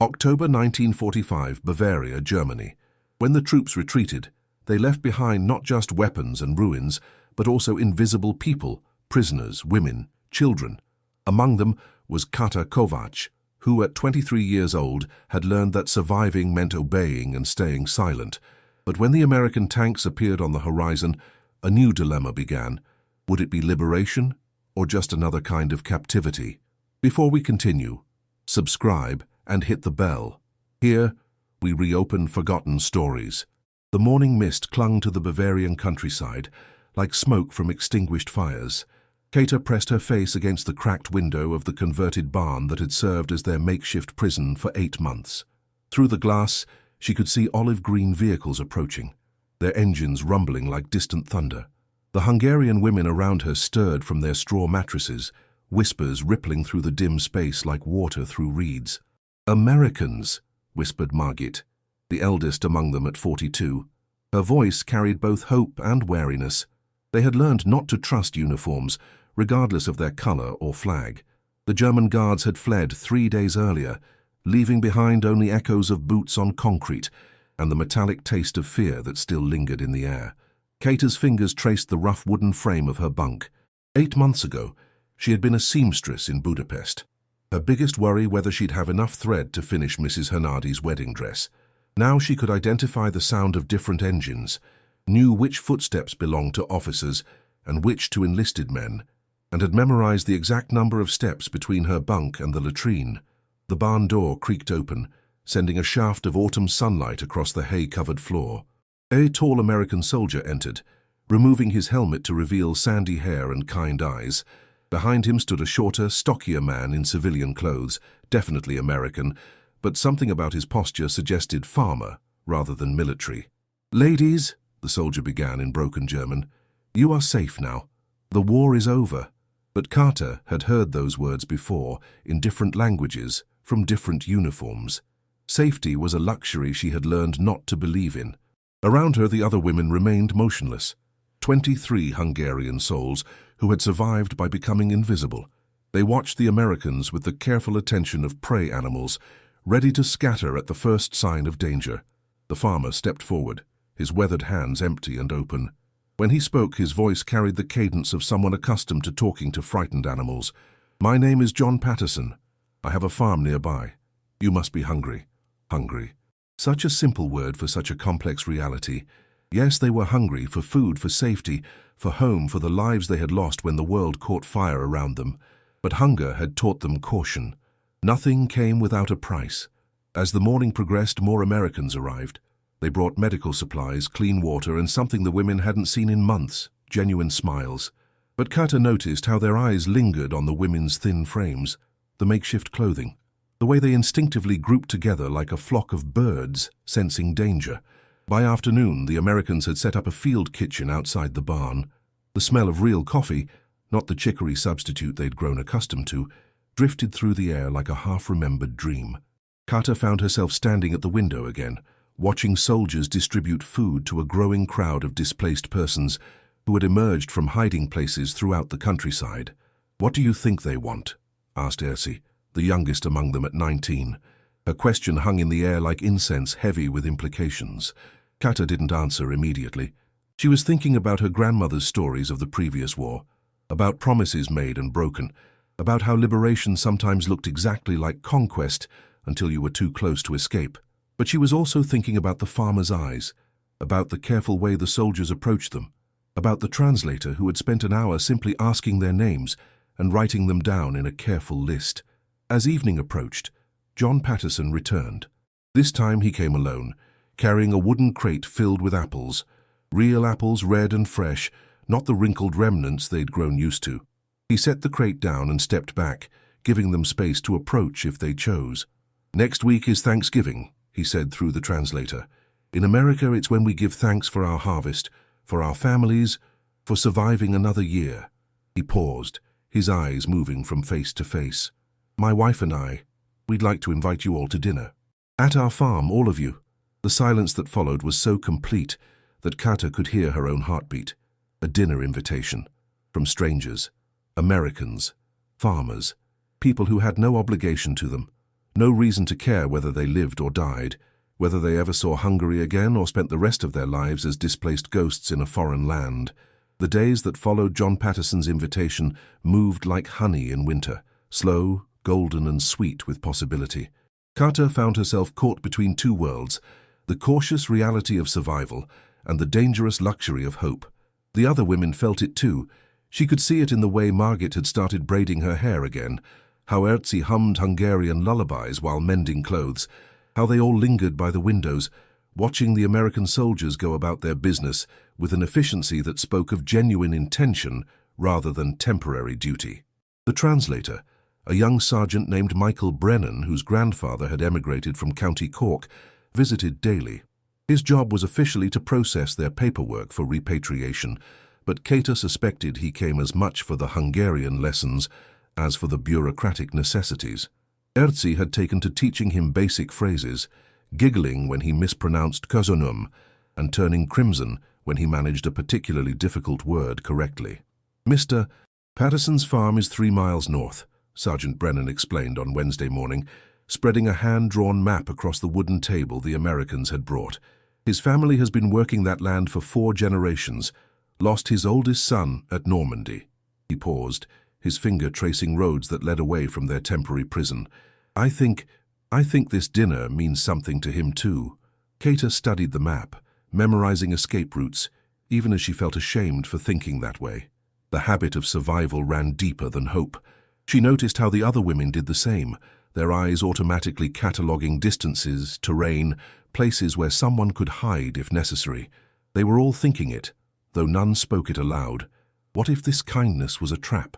October 1945, Bavaria, Germany. When the troops retreated, they left behind not just weapons and ruins, but also invisible people, prisoners, women, children. Among them was Kata Kovacs, who at 23 years old had learned that surviving meant obeying and staying silent. But when the American tanks appeared on the horizon, a new dilemma began. Would it be liberation or just another kind of captivity? Before we continue, subscribe and hit the bell. Here, we reopen forgotten stories. The morning mist clung to the Bavarian countryside, like smoke from extinguished fires. Kata pressed her face against the cracked window of the converted barn that had served as their makeshift prison for 8 months. Through the glass, she could see olive-green vehicles approaching, their engines rumbling like distant thunder. The Hungarian women around her stirred from their straw mattresses, whispers rippling through the dim space like water through reeds. "Americans," whispered Margit, the eldest among them at 42. Her voice carried both hope and wariness. They had learned not to trust uniforms, regardless of their color or flag. The German guards had fled 3 days earlier, leaving behind only echoes of boots on concrete and the metallic taste of fear that still lingered in the air. Kata's fingers traced the rough wooden frame of her bunk. 8 months ago, she had been a seamstress in Budapest. Her biggest worry whether she'd have enough thread to finish Mrs. Hernardi's wedding dress. Now she could identify the sound of different engines, knew which footsteps belonged to officers and which to enlisted men, and had memorized the exact number of steps between her bunk and the latrine. The barn door creaked open, sending a shaft of autumn sunlight across the hay-covered floor. A tall American soldier entered, removing his helmet to reveal sandy hair and kind eyes. Behind him stood a shorter, stockier man in civilian clothes, definitely American, but something about his posture suggested farmer rather than military. "Ladies," the soldier began in broken German, "you are safe now. The war is over." But Kata had heard those words before, in different languages, from different uniforms. Safety was a luxury she had learned not to believe in. Around her, the other women remained motionless. 23 Hungarian souls who had survived by becoming invisible. They watched the Americans with the careful attention of prey animals, ready to scatter at the first sign of danger. The farmer stepped forward, his weathered hands empty and open. When he spoke, his voice carried the cadence of someone accustomed to talking to frightened animals. "My name is John Patterson. I have a farm nearby. You must be hungry." Hungry. Such a simple word for such a complex reality. Yes, they were hungry for food, for safety, for home, for the lives they had lost when the world caught fire around them. But hunger had taught them caution. Nothing came without a price. As the morning progressed, more Americans arrived. They brought medical supplies, clean water, and something the women hadn't seen in months, genuine smiles. But Kata noticed how their eyes lingered on the women's thin frames, the makeshift clothing, the way they instinctively grouped together like a flock of birds, sensing danger. By afternoon, the Americans had set up a field kitchen outside the barn. The smell of real coffee, not the chicory substitute they'd grown accustomed to, drifted through the air like a half-remembered dream. Kata found herself standing at the window again, watching soldiers distribute food to a growing crowd of displaced persons who had emerged from hiding places throughout the countryside. "What do you think they want?" asked Ersi, the youngest among them at 19. Her question hung in the air like incense, heavy with implications. Kata didn't answer immediately. She was thinking about her grandmother's stories of the previous war, about promises made and broken, about how liberation sometimes looked exactly like conquest until you were too close to escape. But she was also thinking about the farmer's eyes, about the careful way the soldiers approached them, about the translator who had spent an hour simply asking their names and writing them down in a careful list. As evening approached, John Patterson returned. This time he came alone, carrying a wooden crate filled with apples, real apples, red and fresh, not the wrinkled remnants they'd grown used to. He set the crate down and stepped back, giving them space to approach if they chose. "Next week is Thanksgiving," he said through the translator. "In America, it's when we give thanks for our harvest, for our families, for surviving another year." He paused, his eyes moving from face to face. "My wife and I, we'd like to invite you all to dinner. At our farm, all of you." The silence that followed was so complete that Kata could hear her own heartbeat. A dinner invitation. From strangers. Americans. Farmers. People who had no obligation to them. No reason to care whether they lived or died, whether they ever saw Hungary again or spent the rest of their lives as displaced ghosts in a foreign land. The days that followed John Patterson's invitation moved like honey in winter, slow, golden and sweet with possibility. Carter found herself caught between two worlds, the cautious reality of survival and the dangerous luxury of hope. The other women felt it too. She could see it in the way Margit had started braiding her hair again, how Erzi hummed Hungarian lullabies while mending clothes, how they all lingered by the windows, watching the American soldiers go about their business with an efficiency that spoke of genuine intention rather than temporary duty. The translator, a young sergeant named Michael Brennan, whose grandfather had emigrated from County Cork, visited daily. His job was officially to process their paperwork for repatriation, but Kata suspected he came as much for the Hungarian lessons as for the bureaucratic necessities. Erzi had taken to teaching him basic phrases, giggling when he mispronounced Kozonum, and turning crimson when he managed a particularly difficult word correctly. "Mr. Patterson's farm is 3 miles north," Sergeant Brennan explained on Wednesday morning, spreading a hand-drawn map across the wooden table the Americans had brought. "His family has been working that land for 4 generations, lost his oldest son at Normandy." He paused, his finger tracing roads that led away from their temporary prison. I think this dinner means something to him too." Kata studied the map, memorizing escape routes, even as she felt ashamed for thinking that way. The habit of survival ran deeper than hope. She noticed how the other women did the same, their eyes automatically cataloguing distances, terrain, places where someone could hide if necessary. They were all thinking it, though none spoke it aloud. What if this kindness was a trap?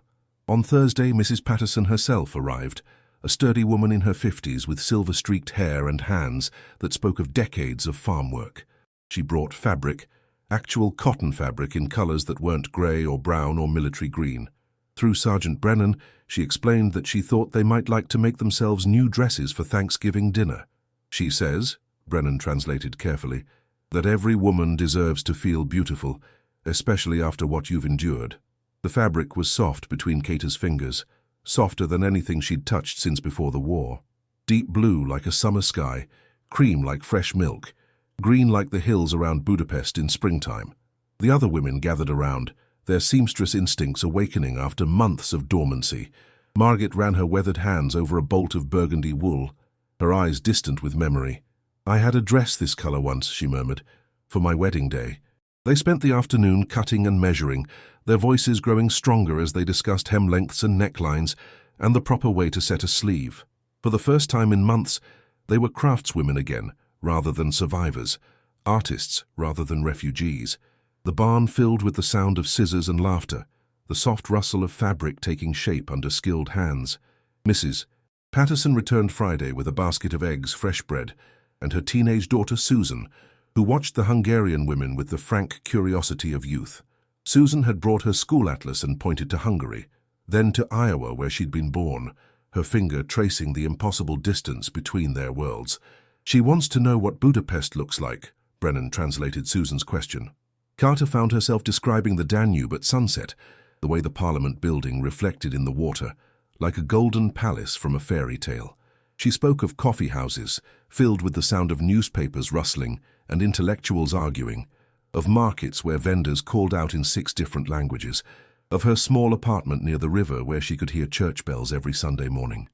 On Thursday, Mrs. Patterson herself arrived, a sturdy woman in her 50s with silver-streaked hair and hands that spoke of decades of farm work. She brought fabric, actual cotton fabric in colors that weren't gray or brown or military green. Through Sergeant Brennan, she explained that she thought they might like to make themselves new dresses for Thanksgiving dinner. "She says," Brennan translated carefully, "that every woman deserves to feel beautiful, especially after what you've endured." The fabric was soft between Kata's fingers, softer than anything she'd touched since before the war. Deep blue like a summer sky, cream like fresh milk, green like the hills around Budapest in springtime. The other women gathered around, their seamstress instincts awakening after months of dormancy. Margit ran her weathered hands over a bolt of burgundy wool, her eyes distant with memory. "I had a dress this color once," she murmured, "for my wedding day." They spent the afternoon cutting and measuring, their voices growing stronger as they discussed hem lengths and necklines and the proper way to set a sleeve. For the first time in months, they were craftswomen again, rather than survivors, artists rather than refugees. The barn filled with the sound of scissors and laughter, the soft rustle of fabric taking shape under skilled hands. Mrs. Patterson returned Friday with a basket of eggs, fresh bread, and her teenage daughter Susan, who watched the Hungarian women with the frank curiosity of youth. Susan had brought her school atlas and pointed to Hungary, then to Iowa where she'd been born, her finger tracing the impossible distance between their worlds. "She wants to know what Budapest looks like," Brennan translated Susan's question. Carter found herself describing the Danube at sunset, the way the Parliament building reflected in the water, like a golden palace from a fairy tale. She spoke of coffee houses, filled with the sound of newspapers rustling and intellectuals arguing, of markets where vendors called out in 6 different languages, of her small apartment near the river where she could hear church bells every Sunday morning.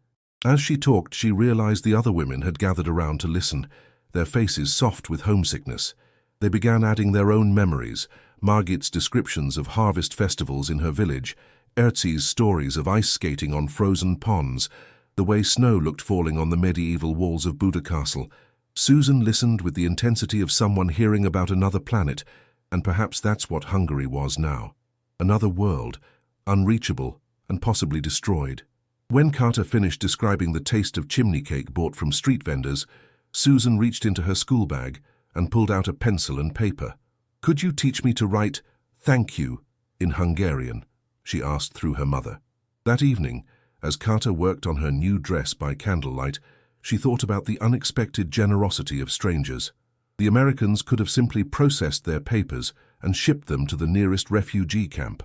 As she talked, she realized the other women had gathered around to listen, their faces soft with homesickness. They began adding their own memories, Margit's descriptions of harvest festivals in her village, Erzi's stories of ice skating on frozen ponds, the way snow looked falling on the medieval walls of Buda Castle. Susan listened with the intensity of someone hearing about another planet, and perhaps that's what Hungary was now. Another world, unreachable and possibly destroyed. When Carter finished describing the taste of chimney cake bought from street vendors, Susan reached into her school bag and pulled out a pencil and paper. "Could you teach me to write 'thank you' in Hungarian?" she asked through her mother. That evening, as Carter worked on her new dress by candlelight, she thought about the unexpected generosity of strangers. The Americans could have simply processed their papers and shipped them to the nearest refugee camp.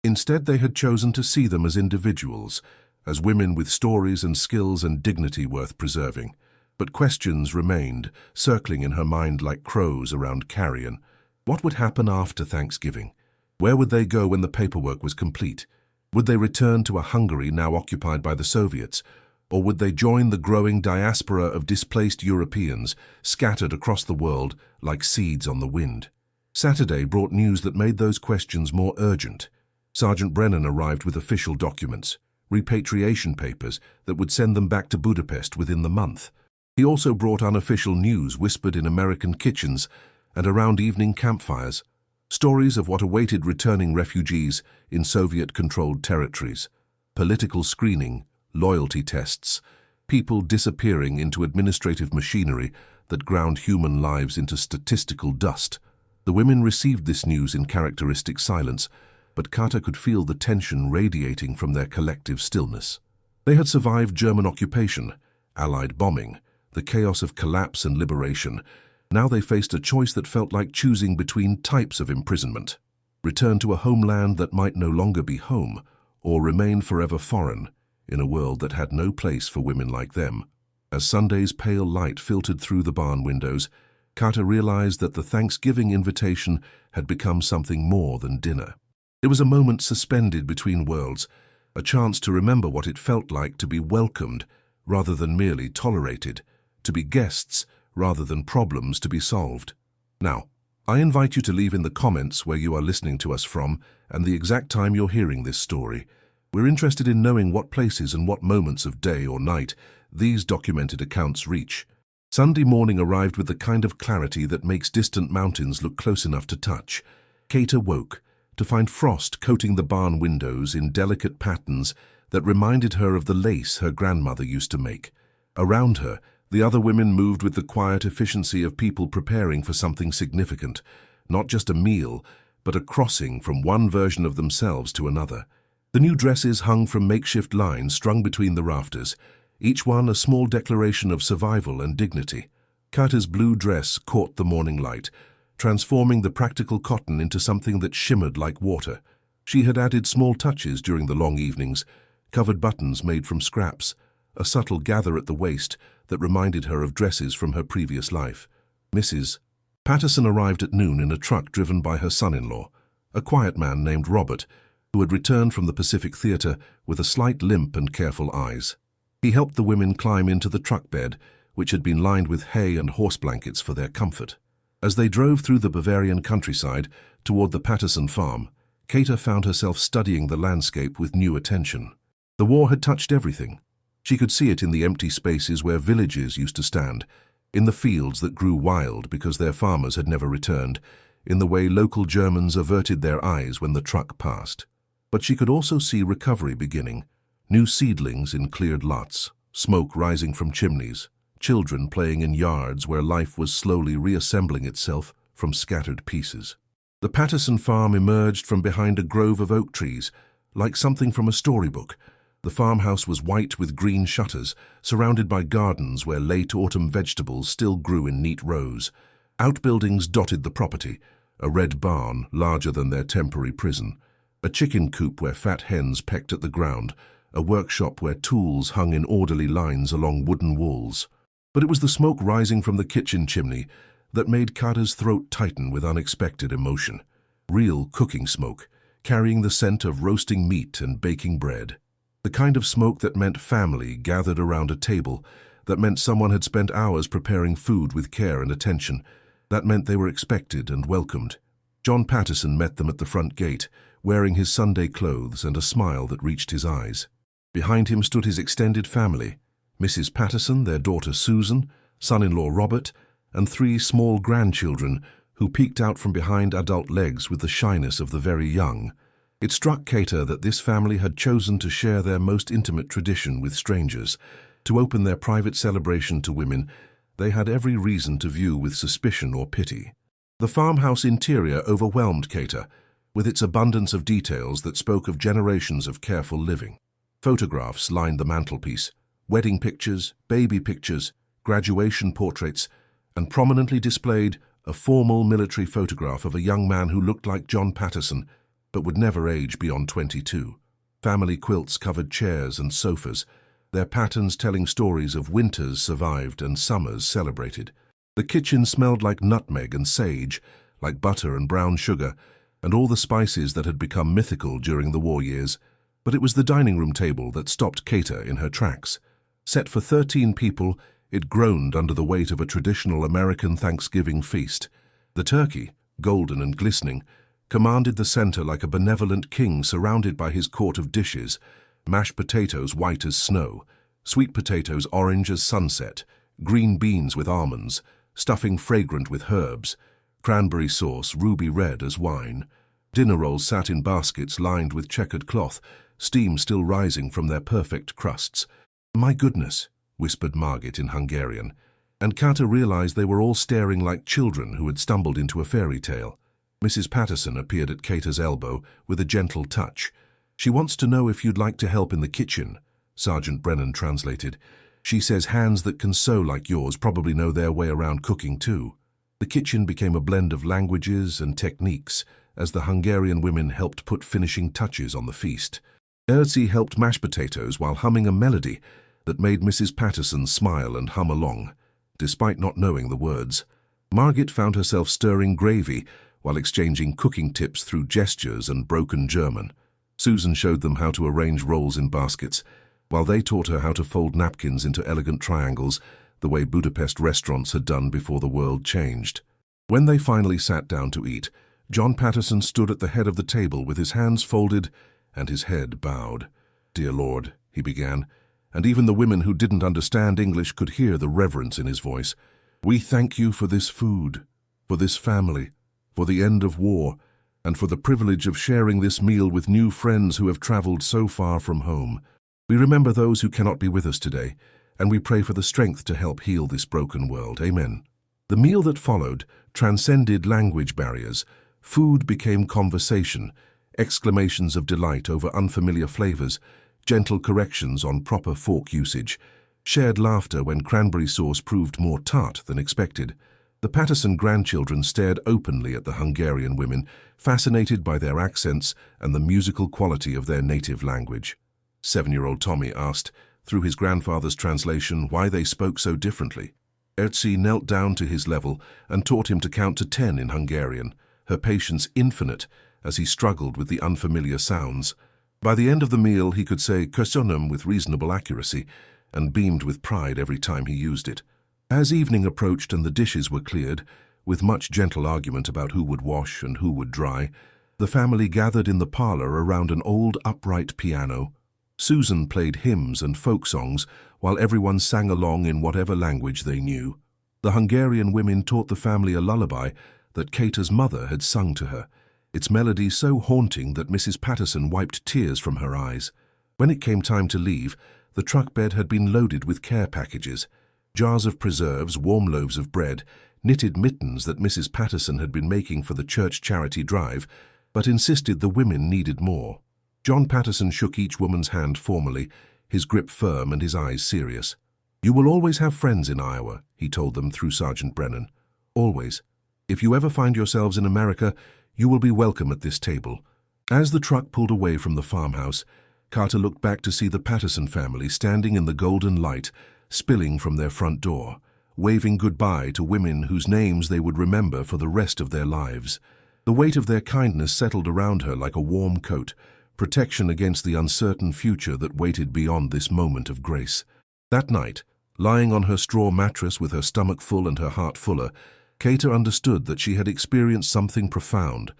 Instead, they had chosen to see them as individuals, as women with stories and skills and dignity worth preserving. But questions remained, circling in her mind like crows around carrion. What would happen after Thanksgiving? Where would they go when the paperwork was complete? Would they return to a Hungary now occupied by the Soviets? Or would they join the growing diaspora of displaced Europeans scattered across the world like seeds on the wind? Saturday brought news that made those questions more urgent. Sergeant Brennan arrived with official documents, repatriation papers that would send them back to Budapest within the month. He also brought unofficial news whispered in American kitchens and around evening campfires, stories of what awaited returning refugees in Soviet-controlled territories, political screening, loyalty tests, people disappearing into administrative machinery that ground human lives into statistical dust. The women received this news in characteristic silence, but Kata could feel the tension radiating from their collective stillness. They had survived German occupation, Allied bombing, the chaos of collapse and liberation. Now they faced a choice that felt like choosing between types of imprisonment: return to a homeland that might no longer be home, or remain forever foreign, in a world that had no place for women like them. As Sunday's pale light filtered through the barn windows, Carter realized that the Thanksgiving invitation had become something more than dinner. It was a moment suspended between worlds, a chance to remember what it felt like to be welcomed rather than merely tolerated, to be guests rather than problems to be solved. Now, I invite you to leave in the comments where you are listening to us from and the exact time you're hearing this story. We're interested in knowing what places and what moments of day or night these documented accounts reach. Sunday morning arrived with the kind of clarity that makes distant mountains look close enough to touch. Kate awoke to find frost coating the barn windows in delicate patterns that reminded her of the lace her grandmother used to make. Around her, the other women moved with the quiet efficiency of people preparing for something significant, not just a meal, but a crossing from one version of themselves to another. The new dresses hung from makeshift lines strung between the rafters, each one a small declaration of survival and dignity. Carter's blue dress caught the morning light, transforming the practical cotton into something that shimmered like water. She had added small touches during the long evenings, covered buttons made from scraps, a subtle gather at the waist that reminded her of dresses from her previous life. Mrs. Patterson arrived at noon in a truck driven by her son-in-law, a quiet man named Robert, who had returned from the Pacific Theater with a slight limp and careful eyes. He helped the women climb into the truck bed, which had been lined with hay and horse blankets for their comfort. As they drove through the Bavarian countryside toward the Patterson farm, Kata found herself studying the landscape with new attention. The war had touched everything. She could see it in the empty spaces where villages used to stand, in the fields that grew wild because their farmers had never returned, in the way local Germans averted their eyes when the truck passed. But she could also see recovery beginning, new seedlings in cleared lots, smoke rising from chimneys, children playing in yards where life was slowly reassembling itself from scattered pieces. The Patterson farm emerged from behind a grove of oak trees, like something from a storybook. The farmhouse was white with green shutters, surrounded by gardens where late autumn vegetables still grew in neat rows. Outbuildings dotted the property, a red barn larger than their temporary prison, a chicken coop where fat hens pecked at the ground, a workshop where tools hung in orderly lines along wooden walls. But it was the smoke rising from the kitchen chimney that made Kata's throat tighten with unexpected emotion. Real cooking smoke, carrying the scent of roasting meat and baking bread. The kind of smoke that meant family gathered around a table, that meant someone had spent hours preparing food with care and attention, that meant they were expected and welcomed. John Patterson met them at the front gate, wearing his Sunday clothes and a smile that reached his eyes. Behind him stood his extended family, Mrs. Patterson, their daughter Susan, son-in-law Robert, and 3 small grandchildren who peeked out from behind adult legs with the shyness of the very young. It struck Kata that this family had chosen to share their most intimate tradition with strangers, to open their private celebration to women they had every reason to view with suspicion or pity. The farmhouse interior overwhelmed Kata, with its abundance of details that spoke of generations of careful living. Photographs lined the mantelpiece, wedding pictures, baby pictures, graduation portraits, and prominently displayed a formal military photograph of a young man who looked like John Patterson, but would never age beyond 22. Family quilts covered chairs and sofas, their patterns telling stories of winters survived and summers celebrated. The kitchen smelled like nutmeg and sage, like butter and brown sugar, and all the spices that had become mythical during the war years. But it was the dining room table that stopped Kata in her tracks. Set for 13 people, it groaned under the weight of a traditional American Thanksgiving feast. The turkey, golden and glistening, commanded the center like a benevolent king surrounded by his court of dishes, mashed potatoes white as snow, sweet potatoes orange as sunset, green beans with almonds, stuffing fragrant with herbs, cranberry sauce ruby red as wine. Dinner rolls sat in baskets lined with checkered cloth, steam still rising from their perfect crusts. "My goodness," whispered Margit in Hungarian, and Kata realized they were all staring like children who had stumbled into a fairy tale. Mrs. Patterson appeared at Kata's elbow with a gentle touch. "She wants to know if you'd like to help in the kitchen," Sergeant Brennan translated. "She says hands that can sew like yours probably know their way around cooking too." The kitchen became a blend of languages and techniques as the Hungarian women helped put finishing touches on the feast. Erzi helped mash potatoes while humming a melody that made Mrs. Patterson smile and hum along, despite not knowing the words. Margit found herself stirring gravy while exchanging cooking tips through gestures and broken German. Susan showed them how to arrange rolls in baskets, while they taught her how to fold napkins into elegant triangles, the way Budapest restaurants had done before the world changed. When they finally sat down to eat, John Patterson stood at the head of the table with his hands folded and his head bowed. "Dear Lord," he began, and even the women who didn't understand English could hear the reverence in his voice. "We thank you for this food, for this family, for the end of war, and for the privilege of sharing this meal with new friends who have traveled so far from home. We remember those who cannot be with us today, and we pray for the strength to help heal this broken world. Amen." The meal that followed transcended language barriers. Food became conversation, exclamations of delight over unfamiliar flavors, gentle corrections on proper fork usage, shared laughter when cranberry sauce proved more tart than expected. The Patterson grandchildren stared openly at the Hungarian women, fascinated by their accents and the musical quality of their native language. 7-year-old Tommy asked, through his grandfather's translation, why they spoke so differently. Erzi knelt down to his level and taught him to count to 10 in Hungarian, her patience infinite as he struggled with the unfamiliar sounds. By the end of the meal, he could say "köszönöm" with reasonable accuracy and beamed with pride every time he used it. As evening approached and the dishes were cleared, with much gentle argument about who would wash and who would dry, the family gathered in the parlor around an old upright piano. Susan played hymns and folk songs while everyone sang along in whatever language they knew. The Hungarian women taught the family a lullaby that Kata's mother had sung to her, its melody so haunting that Mrs. Patterson wiped tears from her eyes. When it came time to leave, the truck bed had been loaded with care packages, jars of preserves, warm loaves of bread, knitted mittens that Mrs. Patterson had been making for the church charity drive, but insisted the women needed more. John Patterson shook each woman's hand formally, his grip firm and his eyes serious. "You will always have friends in Iowa," he told them through Sergeant Brennan. "Always. If you ever find yourselves in America, you will be welcome at this table." As the truck pulled away from the farmhouse, Carter looked back to see the Patterson family standing in the golden light, spilling from their front door, waving goodbye to women whose names they would remember for the rest of their lives. The weight of their kindness settled around her like a warm coat, protection against the uncertain future that waited beyond this moment of grace. That night, lying on her straw mattress with her stomach full and her heart fuller, Kata understood that she had experienced something profound,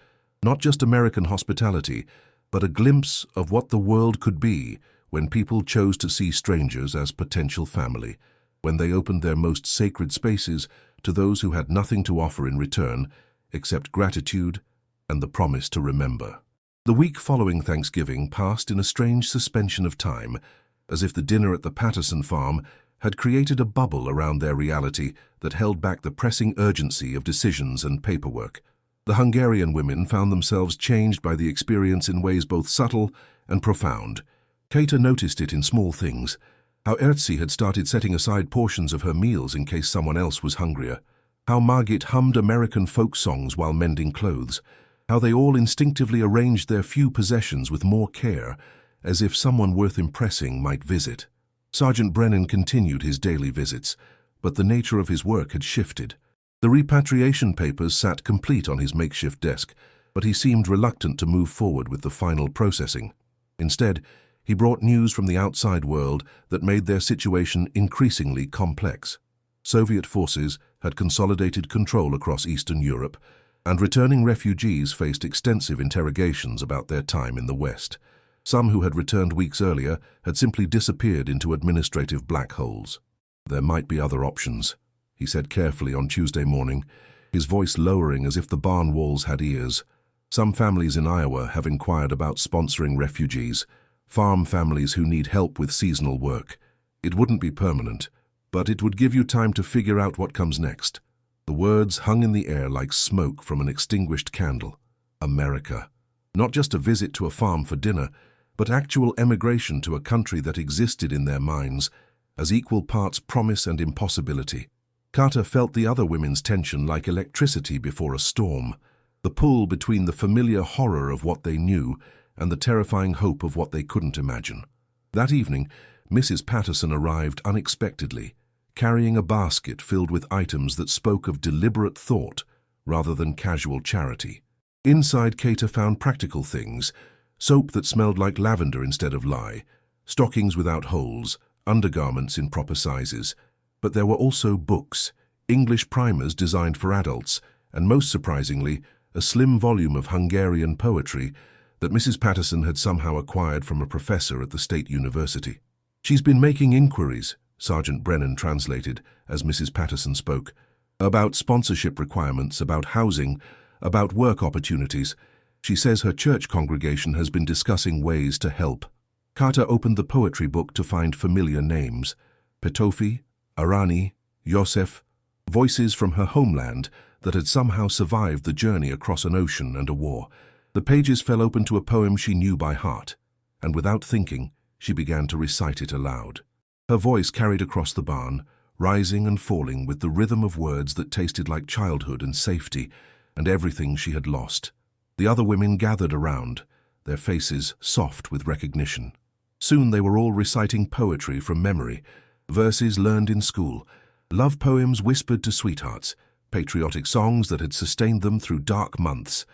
not just American hospitality, but a glimpse of what the world could be when people chose to see strangers as potential family, when they opened their most sacred spaces to those who had nothing to offer in return except gratitude and the promise to remember. The week following Thanksgiving passed in a strange suspension of time, as if the dinner at the Patterson farm had created a bubble around their reality that held back the pressing urgency of decisions and paperwork. The Hungarian women found themselves changed by the experience in ways both subtle and profound. Kata noticed it in small things, how Erzi had started setting aside portions of her meals in case someone else was hungrier, how Margit hummed American folk songs while mending clothes, how they all instinctively arranged their few possessions with more care, as if someone worth impressing might visit. Sergeant Brennan continued his daily visits, but the nature of his work had shifted. The repatriation papers sat complete on his makeshift desk, but he seemed reluctant to move forward with the final processing. Instead, he brought news from the outside world that made their situation increasingly complex. Soviet forces had consolidated control across Eastern Europe, and returning refugees faced extensive interrogations about their time in the West. Some who had returned weeks earlier had simply disappeared into administrative black holes. There might be other options, he said carefully on Tuesday morning, his voice lowering as if the barn walls had ears. Some families in Iowa have inquired about sponsoring refugees, farm families who need help with seasonal work. It wouldn't be permanent, but it would give you time to figure out what comes next. The words hung in the air like smoke from an extinguished candle. America. Not just a visit to a farm for dinner, but actual emigration to a country that existed in their minds as equal parts promise and impossibility. Carter felt the other women's tension like electricity before a storm, the pull between the familiar horror of what they knew and the terrifying hope of what they couldn't imagine. That evening, Mrs. Patterson arrived unexpectedly, carrying a basket filled with items that spoke of deliberate thought rather than casual charity. Inside, Carter found practical things: soap that smelled like lavender instead of lye, stockings without holes, undergarments in proper sizes. But there were also books, English primers designed for adults, and most surprisingly, a slim volume of Hungarian poetry that Mrs. Patterson had somehow acquired from a professor at the state university. "She's been making inquiries," Sergeant Brennan translated as Mrs. Patterson spoke, "about sponsorship requirements, about housing, about work opportunities. She says her church congregation has been discussing ways to help." Carter opened the poetry book to find familiar names: Petofi, Arani, Yosef, voices from her homeland that had somehow survived the journey across an ocean and a war. The pages fell open to a poem she knew by heart, and without thinking, she began to recite it aloud. Her voice carried across the barn, rising and falling with the rhythm of words that tasted like childhood and safety and everything she had lost. The other women gathered around, their faces soft with recognition. Soon they were all reciting poetry from memory, verses learned in school, love poems whispered to sweethearts, patriotic songs that had sustained them through dark months.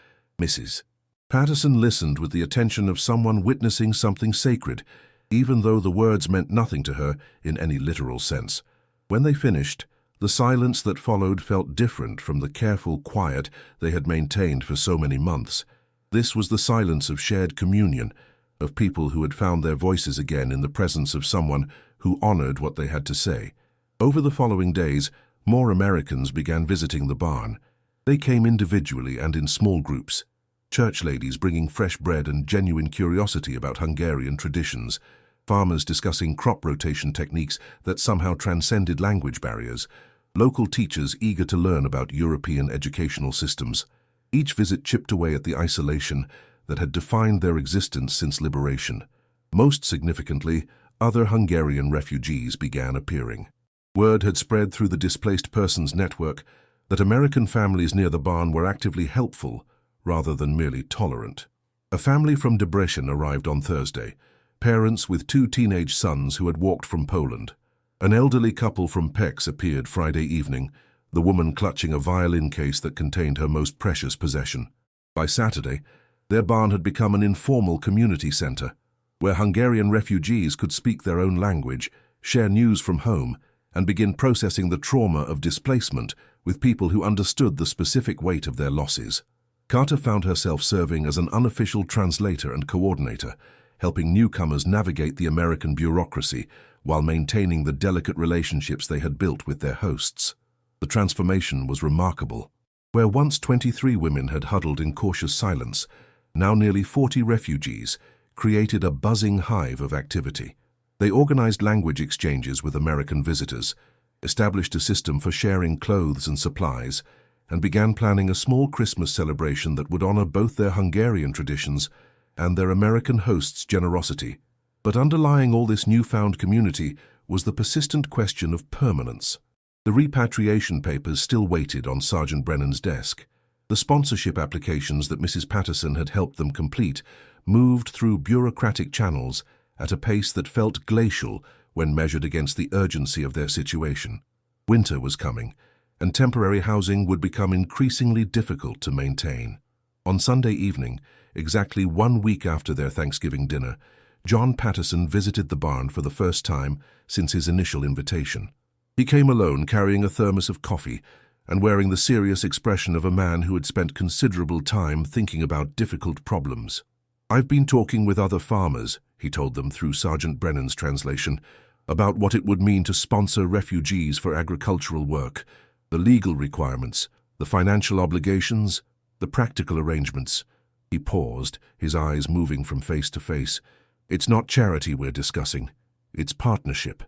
Mrs. Patterson listened with the attention of someone witnessing something sacred, even though the words meant nothing to her in any literal sense. When they finished, the silence that followed felt different from the careful quiet they had maintained for so many months. This was the silence of shared communion, of people who had found their voices again in the presence of someone who honored what they had to say. Over the following days, more Americans began visiting the barn. They came individually and in small groups. Church ladies bringing fresh bread and genuine curiosity about Hungarian traditions, farmers discussing crop rotation techniques that somehow transcended language barriers, local teachers eager to learn about European educational systems. Each visit chipped away at the isolation that had defined their existence since liberation. Most significantly, other Hungarian refugees began appearing. Word had spread through the displaced persons network that American families near the barn were actively helpful rather than merely tolerant. A family from Debrecen arrived on Thursday, parents with 2 teenage sons who had walked from Poland. An elderly couple from Pécs appeared Friday evening, the woman clutching a violin case that contained her most precious possession. By Saturday, their barn had become an informal community center, where Hungarian refugees could speak their own language, share news from home, and begin processing the trauma of displacement with people who understood the specific weight of their losses. Carter found herself serving as an unofficial translator and coordinator, helping newcomers navigate the American bureaucracy while maintaining the delicate relationships they had built with their hosts. The transformation was remarkable. Where once 23 women had huddled in cautious silence, now nearly 40 refugees created a buzzing hive of activity. They organized language exchanges with American visitors, established a system for sharing clothes and supplies, and began planning a small Christmas celebration that would honor both their Hungarian traditions and their American hosts' generosity. But underlying all this newfound community was the persistent question of permanence. The repatriation papers still waited on Sergeant Brennan's desk. The sponsorship applications that Mrs. Patterson had helped them complete moved through bureaucratic channels at a pace that felt glacial when measured against the urgency of their situation. Winter was coming, and temporary housing would become increasingly difficult to maintain. On Sunday evening, exactly 1 week after their Thanksgiving dinner, John Patterson visited the barn for the first time since his initial invitation. He came alone, carrying a thermos of coffee and wearing the serious expression of a man who had spent considerable time thinking about difficult problems. "I've been talking with other farmers," he told them through Sergeant Brennan's translation, "about what it would mean to sponsor refugees for agricultural work, the legal requirements, the financial obligations, the practical arrangements." He paused, his eyes moving from face to face. "It's not charity we're discussing. It's partnership.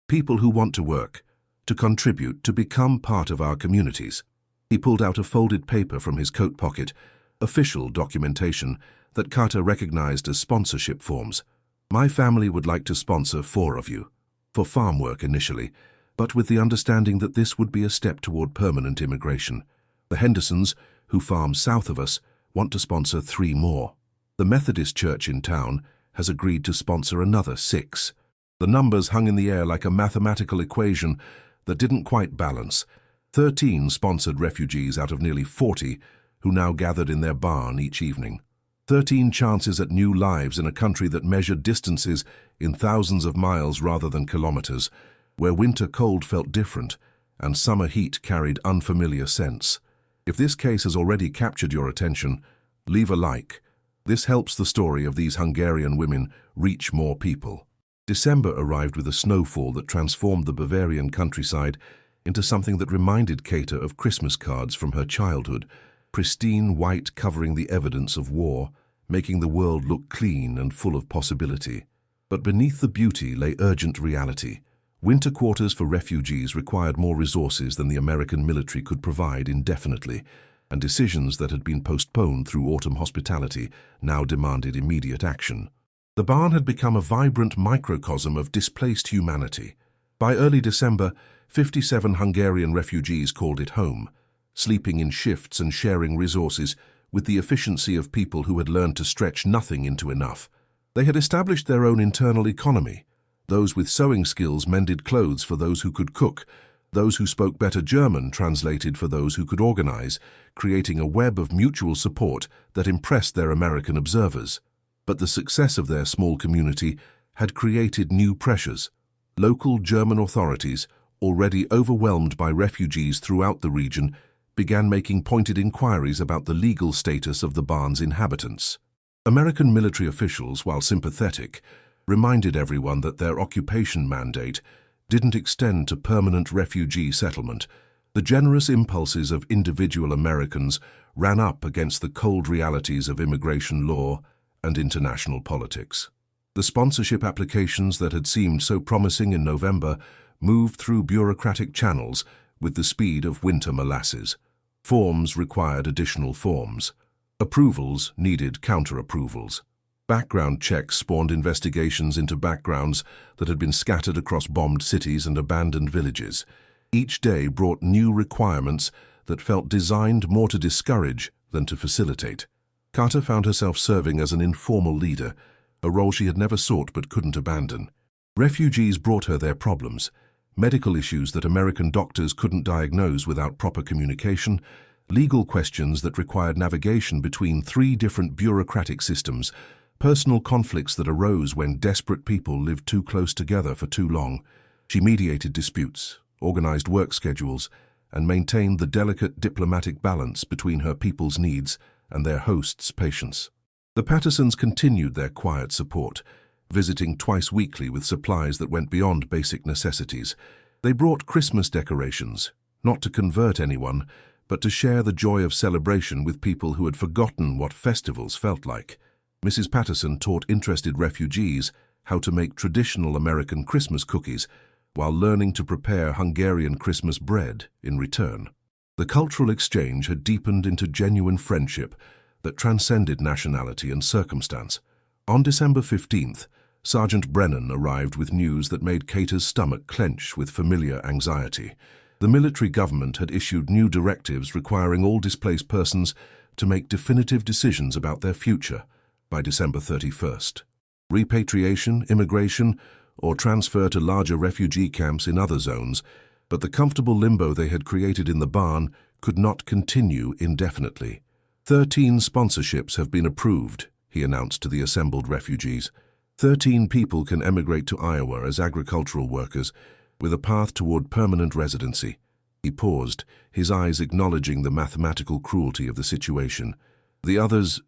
People who want to work, to contribute, to become part of our communities." He pulled out a folded paper from his coat pocket, official documentation that Carter recognized as sponsorship forms. "My family would like to sponsor 4 of you, for farm work initially, but with the understanding that this would be a step toward permanent immigration. The Hendersons, who farm south of us, want to sponsor 3 more. The Methodist Church in town has agreed to sponsor another 6. The numbers hung in the air like a mathematical equation that didn't quite balance. 13 sponsored refugees out of nearly 40 who now gathered in their barn each evening. 13 chances at new lives in a country that measured distances in thousands of miles rather than kilometers, where winter cold felt different and summer heat carried unfamiliar scents. If this case has already captured your attention, leave a like. This helps the story of these Hungarian women reach more people. December arrived with a snowfall that transformed the Bavarian countryside into something that reminded Kata of Christmas cards from her childhood, pristine white covering the evidence of war, making the world look clean and full of possibility. But beneath the beauty lay urgent reality. Winter quarters for refugees required more resources than the American military could provide indefinitely, and decisions that had been postponed through autumn hospitality now demanded immediate action. The barn had become a vibrant microcosm of displaced humanity. By early December, 57 Hungarian refugees called it home, sleeping in shifts and sharing resources with the efficiency of people who had learned to stretch nothing into enough. They had established their own internal economy. Those with sewing skills mended clothes for those who could cook. Those who spoke better German translated for those who could organize, creating a web of mutual support that impressed their American observers. But the success of their small community had created new pressures. Local German authorities, already overwhelmed by refugees throughout the region, began making pointed inquiries about the legal status of the barn's inhabitants. American military officials, while sympathetic, reminded everyone that their occupation mandate didn't extend to permanent refugee settlement. The generous impulses of individual Americans ran up against the cold realities of immigration law and international politics. The sponsorship applications that had seemed so promising in November moved through bureaucratic channels with the speed of winter molasses. Forms required additional forms. Approvals needed counter-approvals. Background checks spawned investigations into backgrounds that had been scattered across bombed cities and abandoned villages. Each day brought new requirements that felt designed more to discourage than to facilitate. Carter found herself serving as an informal leader, a role she had never sought but couldn't abandon. Refugees brought her their problems, medical issues that American doctors couldn't diagnose without proper communication, legal questions that required navigation between 3 different bureaucratic systems, personal conflicts that arose when desperate people lived too close together for too long. She mediated disputes, organized work schedules, and maintained the delicate diplomatic balance between her people's needs and their hosts' patience. The Pattersons continued their quiet support, visiting twice weekly with supplies that went beyond basic necessities. They brought Christmas decorations, not to convert anyone, but to share the joy of celebration with people who had forgotten what festivals felt like. Mrs. Patterson taught interested refugees how to make traditional American Christmas cookies while learning to prepare Hungarian Christmas bread in return. The cultural exchange had deepened into genuine friendship that transcended nationality and circumstance. On December 15th, Sergeant Brennan arrived with news that made Kata's stomach clench with familiar anxiety. The military government had issued new directives requiring all displaced persons to make definitive decisions about their future, by December 31st. Repatriation, immigration, or transfer to larger refugee camps in other zones, but the comfortable limbo they had created in the barn could not continue indefinitely. 13 sponsorships have been approved, he announced to the assembled refugees. 13 people can emigrate to Iowa as agricultural workers, with a path toward permanent residency. He paused, his eyes acknowledging the mathematical cruelty of the situation. The others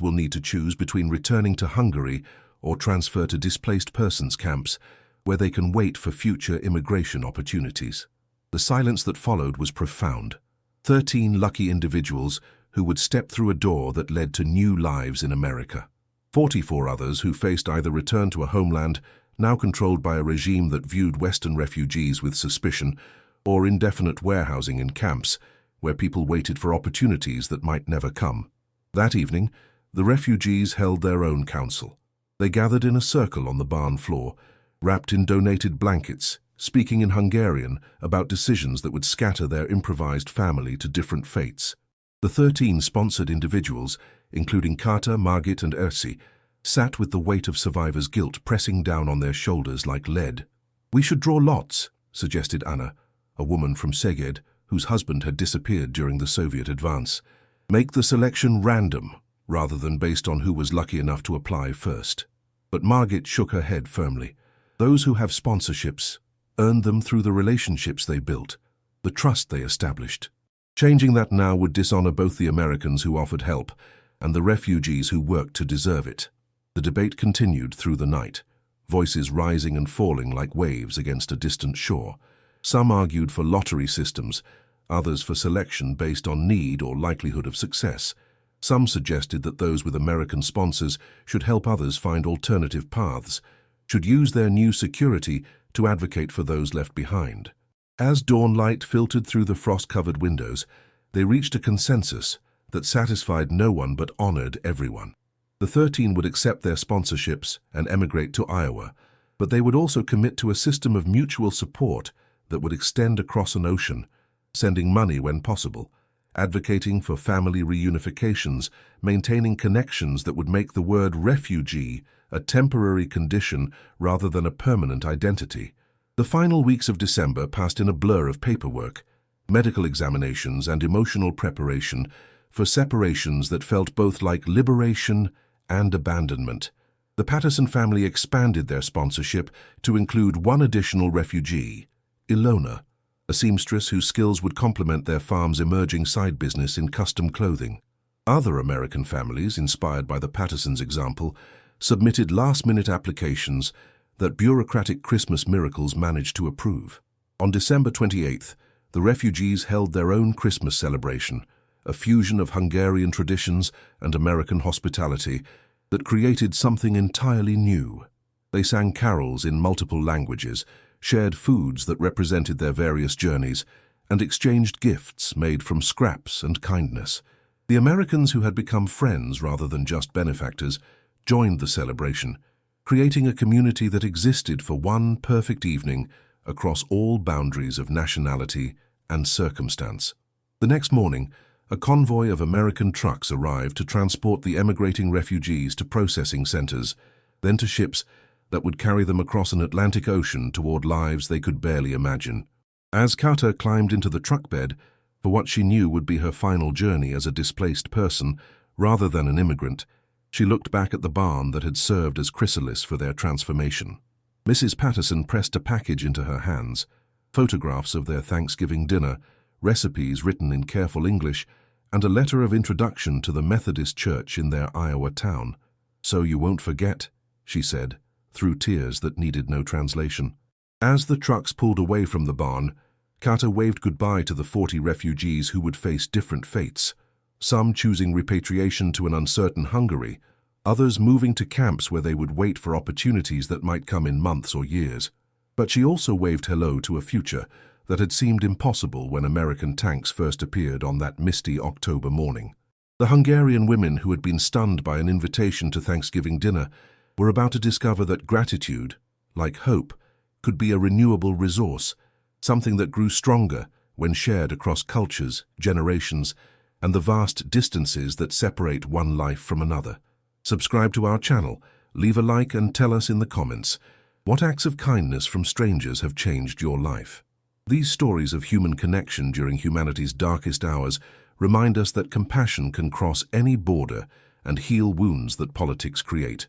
will need to choose between returning to Hungary or transfer to displaced persons camps, where they can wait for future immigration opportunities. The silence that followed was profound. 13 lucky individuals who would step through a door that led to new lives in America. 44 others who faced either return to a homeland, now controlled by a regime that viewed Western refugees with suspicion, or indefinite warehousing in camps, where people waited for opportunities that might never come. That evening, the refugees held their own council. They gathered in a circle on the barn floor, wrapped in donated blankets, speaking in Hungarian about decisions that would scatter their improvised family to different fates. The 13 sponsored individuals, including Kata, Margit, and Ersi, sat with the weight of survivors' guilt pressing down on their shoulders like lead. "We should draw lots," suggested Anna, a woman from Szeged, whose husband had disappeared during the Soviet advance. "Make the selection random, rather than based on who was lucky enough to apply first." But Margit shook her head firmly. "Those who have sponsorships earned them through the relationships they built, the trust they established. Changing that now would dishonor both the Americans who offered help and the refugees who worked to deserve it." The debate continued through the night, voices rising and falling like waves against a distant shore. Some argued for lottery systems, others for selection based on need or likelihood of success. Some suggested that those with American sponsors should help others find alternative paths, should use their new security to advocate for those left behind. As dawnlight filtered through the frost-covered windows, they reached a consensus that satisfied no one but honored everyone. The 13 would accept their sponsorships and emigrate to Iowa, but they would also commit to a system of mutual support that would extend across an ocean, sending money when possible, advocating for family reunifications, maintaining connections that would make the word refugee a temporary condition rather than a permanent identity. The final weeks of December passed in a blur of paperwork, medical examinations, and emotional preparation for separations that felt both like liberation and abandonment. The Patterson family expanded their sponsorship to include one additional refugee, Ilona, a seamstress whose skills would complement their farm's emerging side business in custom clothing. Other American families, inspired by the Pattersons' example, submitted last-minute applications that Bureaucratic Christmas miracles managed to approve. On December 28th, the refugees held their own Christmas celebration, a fusion of Hungarian traditions and American hospitality that created something entirely new. They sang carols in multiple languages, shared foods that represented their various journeys, and exchanged gifts made from scraps and kindness. The Americans, who had become friends rather than just benefactors, joined the celebration, creating a community that existed for one perfect evening across all boundaries of nationality and circumstance. The next morning, a convoy of American trucks arrived to transport the emigrating refugees to processing centers, then to ships that would carry them across an Atlantic Ocean toward lives they could barely imagine. As Kata climbed into the truck bed for what she knew would be her final journey as a displaced person rather than an immigrant, she looked back at the barn that had served as chrysalis for their transformation. Mrs. Patterson pressed a package into her hands, photographs of their Thanksgiving dinner, recipes written in careful English, and a letter of introduction to the Methodist Church in their Iowa town. "So you won't forget," she said, through tears that needed no translation. As the trucks pulled away from the barn, Kata waved goodbye to the 40 refugees who would face different fates, some choosing repatriation to an uncertain Hungary, others moving to camps where they would wait for opportunities that might come in months or years. But she also waved hello to a future that had seemed impossible when American tanks first appeared on that misty October morning. The Hungarian women who had been stunned by an invitation to Thanksgiving dinner were about to discover that gratitude, like hope, could be a renewable resource, something that grew stronger when shared across cultures, generations, and the vast distances that separate one life from another. Subscribe to our channel, leave a like and tell us in the comments what acts of kindness from strangers have changed your life. These stories of human connection during humanity's darkest hours remind us that compassion can cross any border and heal wounds that politics create.